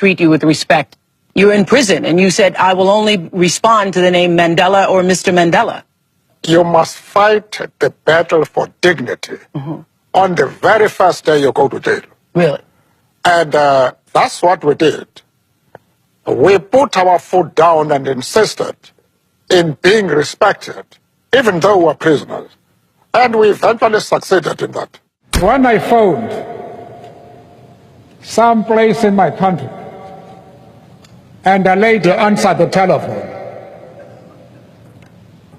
treat you with respect. You're in prison, and you said, I will only respond to the name Mandela or Mr. Mandela. You must fight the battle for dignity on the very first day you go to jail. Really? And that's what we did. We put our foot down and insisted in being respected, even though we were prisoners. And we eventually succeeded in that. When I found some place in my country, and a lady answered the telephone,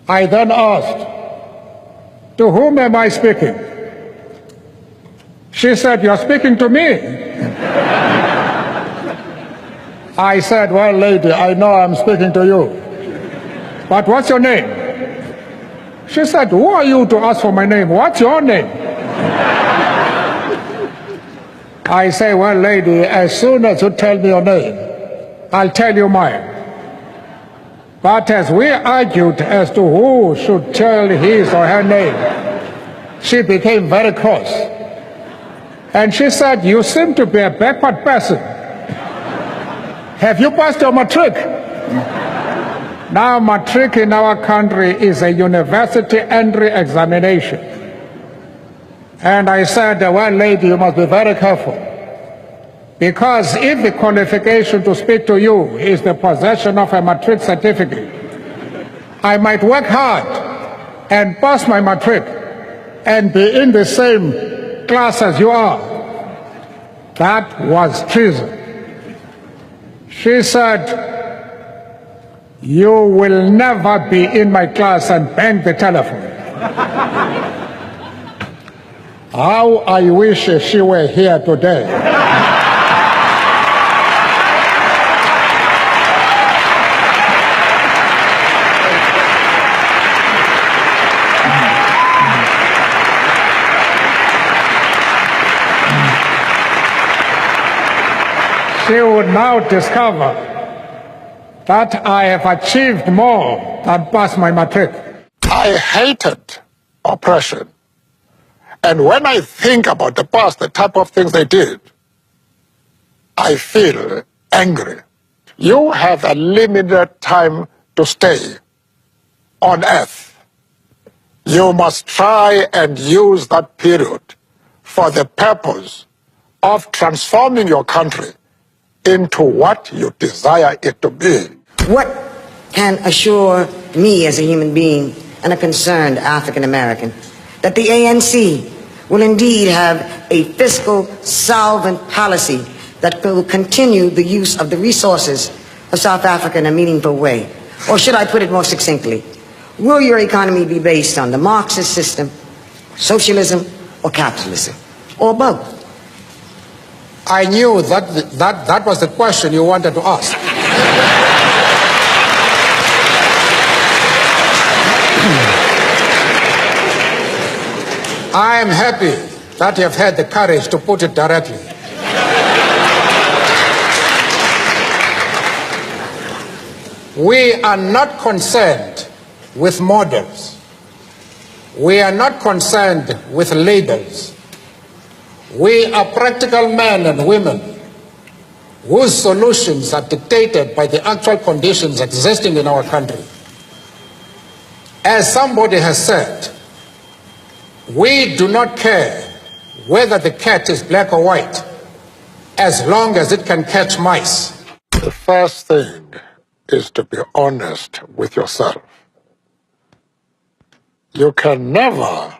I then asked, to whom am I speaking? She said, you're speaking to me. I said, well, lady, I know I'm speaking to you, but what's your name? She said, who are you to ask for my name? What's your name? I say, well, lady, as soon as you tell me your name, I'll tell you mine. But as we argued as to who should tell his or her name, she became very cross. And she said, you seem to be a backward person. Have you passed your matric? Now, matric in our country is a university entry examination. And I said, well, lady, you must be very careful. Because if the qualification to speak to you is the possession of a matric certificate, I might work hard and pass my matric and be in the same class as you are. That was treason. She said, you will never be in my class, and bang the telephone. How I wish she were here today. She would now discover that I have achieved more than pass my matric. I hated oppression. And when I think about the past, the type of things they did, I feel angry. You have a limited time to stay on earth. You must try and use that period for the purpose of transforming your country into what you desire it to be. What can assure me as a human being and a concerned African American that the ANC will indeed have a fiscal solvent policy that will continue the use of the resources of South Africa in a meaningful way? Or should I put it more succinctly, will your economy be based on the Marxist system, socialism, or capitalism, or both? I knew that was the question you wanted to ask. I am happy that you have had the courage to put it directly. We are not concerned with models. We are not concerned with labels. We are practical men and women whose solutions are dictated by the actual conditions existing in our country. As somebody has said, we do not care whether the cat is black or white, as long as it can catch mice. The first thing is to be honest with yourself. You can never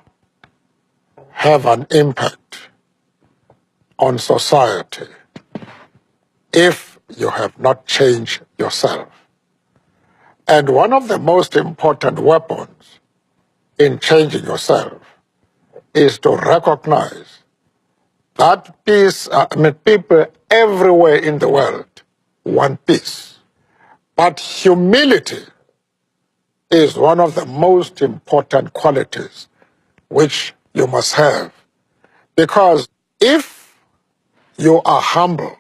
have an impact on society if you have not changed yourself. And one of the most important weapons in changing yourself is to recognize that people everywhere in the world want peace. But humility is one of the most important qualities which you must have. Because if you are humble,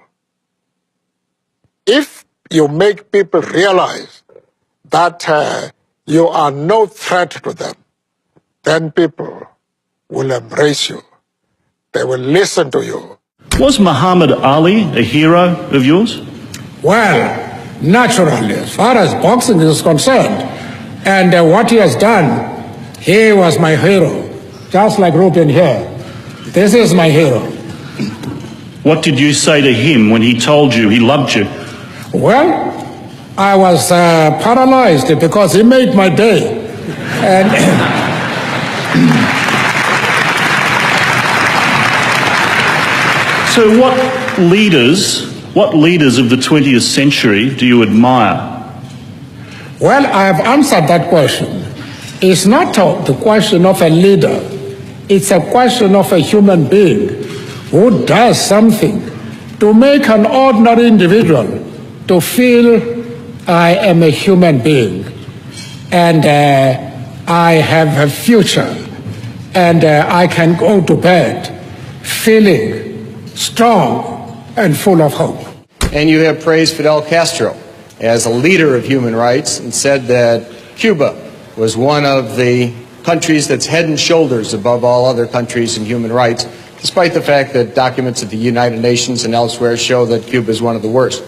if you make people realize that you are no threat to them, then people will embrace you. They will listen to you. Was Muhammad Ali a hero of yours? Well, naturally, as far as boxing is concerned, and what he has done, he was my hero, just like Ruben here. This is my hero. What did you say to him when he told you he loved you? Well, I was paralyzed because he made my day. And So what leaders of the 20th century do you admire? well, I have answered that question. It's not the question of a leader. It's a question of a human being who does something to make an ordinary individual to feel I am a human being and I have a future and I can go to bed feeling strong and full of hope. And you have praised Fidel Castro as a leader of human rights and said that Cuba was one of the countries that's head and shoulders above all other countries in human rights, despite the fact that documents at the United Nations and elsewhere show that Cuba is one of the worst.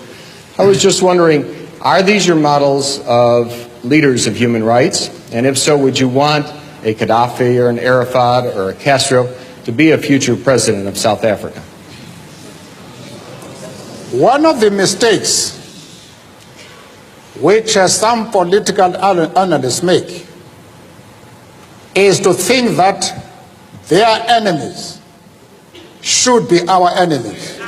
I was just wondering, are these your models of leaders of human rights? And if so, would you want a Gaddafi or an Arafat or a Castro to be a future president of South Africa? One of the mistakes which some political analysts make is to think that their enemies should be our enemies.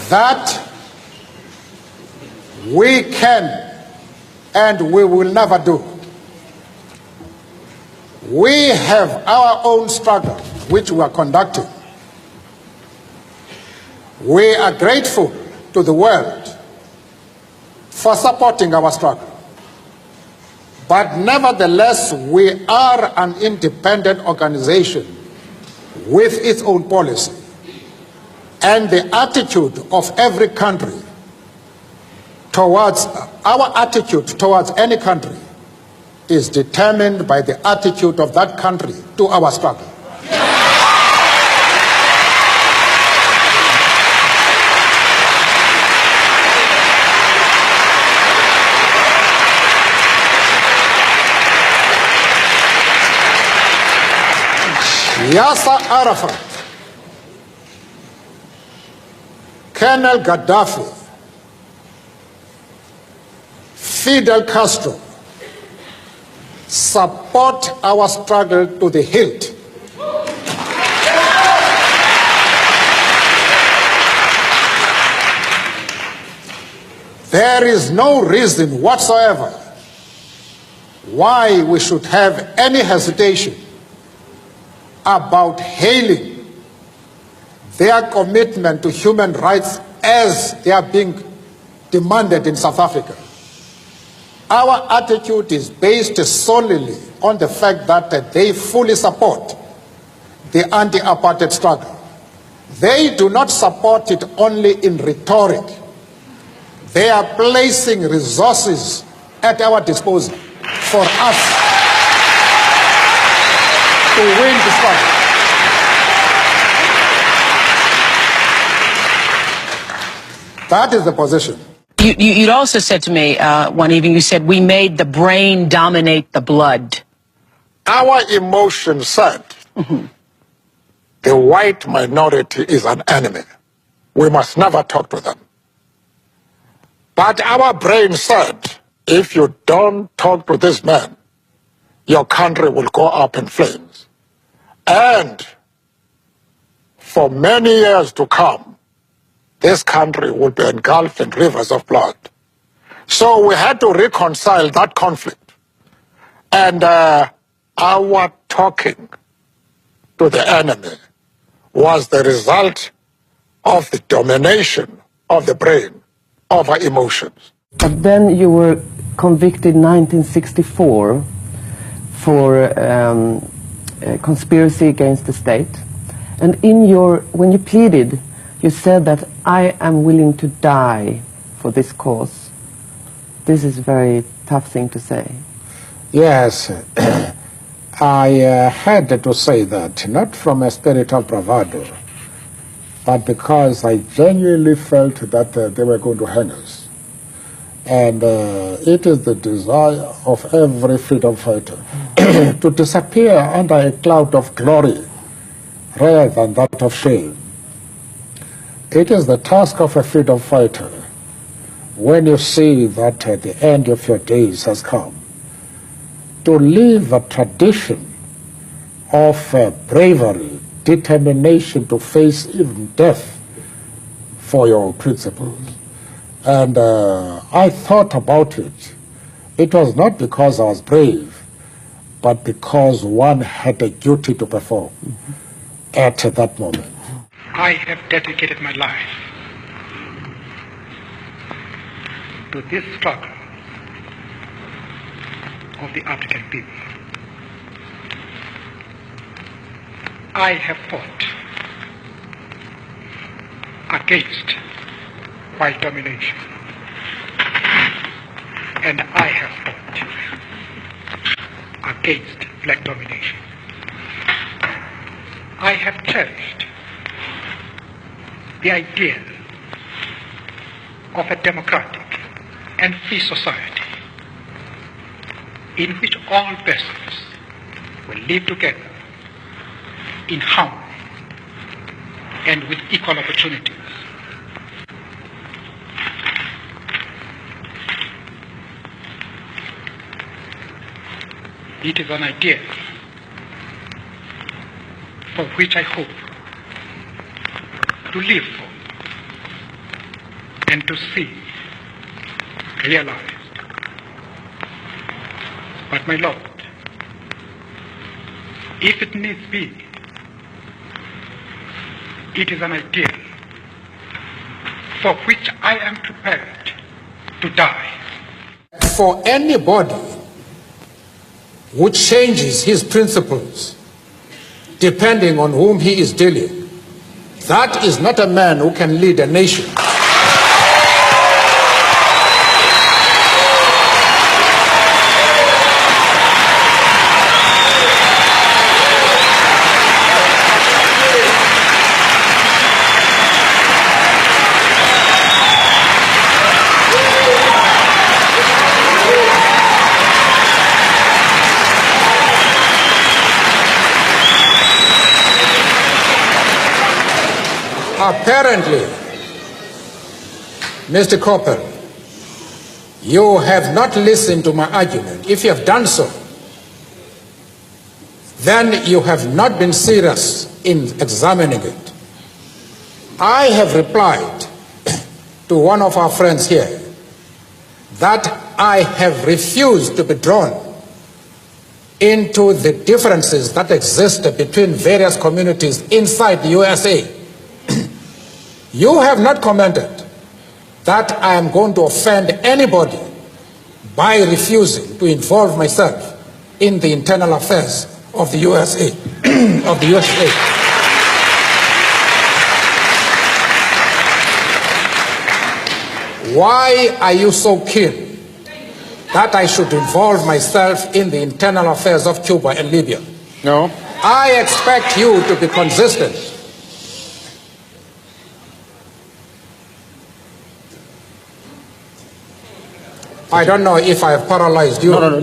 That we can and we will never do. We have our own struggle which we are conducting. We are grateful to the world for supporting our struggle. But nevertheless, we are an independent organization with its own policy. And the attitude of every country towards, our attitude towards any country is determined by the attitude of that country to our struggle. Yasser Arafat, Colonel Gaddafi, Fidel Castro support our struggle to the hilt. There is no reason whatsoever why we should have any hesitation about hailing their commitment to human rights as they are being demanded in South Africa. Our attitude is based solely on the fact that they fully support the anti-apartheid struggle. They do not support it only in rhetoric. They are placing resources at our disposal for us to win the struggle. That is the position. You'd also said to me one evening, you said, we made the brain dominate the blood. Our emotion said the white minority is an enemy. We must never talk to them. But our brain said, if you don't talk to this man, your country will go up in flames. And for many years to come, this country will be engulfed in rivers of blood. So we had to reconcile that conflict. And our talking to the enemy was the result of the domination of the brain over emotions. But then you were convicted in 1964 for conspiracy against the state. And when you pleaded, you said that I am willing to die for this cause. This is a very tough thing to say. Yes, I had to say that, not from a spirit of bravado, but because I genuinely felt that they were going to hang us. And it is the desire of every freedom fighter to disappear under a cloud of glory rather than that of shame. It is the task of a freedom fighter, when you see that the end of your days has come, to live a tradition of bravery, determination to face even death for your principles. And I thought about it. It was not because I was brave, but because one had a duty to perform at that moment. I have dedicated my life to this struggle of the African people. I have fought against white domination, and I have fought against black domination. I have cherished the idea of a democratic and free society in which all persons will live together in harmony and with equal opportunities. It is an idea for which I hope to live for and to see realized. But my Lord, if it needs be, it is an ideal for which I am prepared to die. For anybody who changes his principles depending on whom he is dealing, that is not a man who can lead a nation. Apparently, Mr. Cooper, you have not listened to my argument. If you have done so, then you have not been serious in examining it. I have replied to one of our friends here that I have refused to be drawn into the differences that exist between various communities inside the USA. You have not commented that I am going to offend anybody by refusing to involve myself in the internal affairs of the USA. of the USA. Why are you so keen that I should involve myself in the internal affairs of Cuba and Libya? No. I expect you to be consistent. I don't know if I have paralyzed you. No.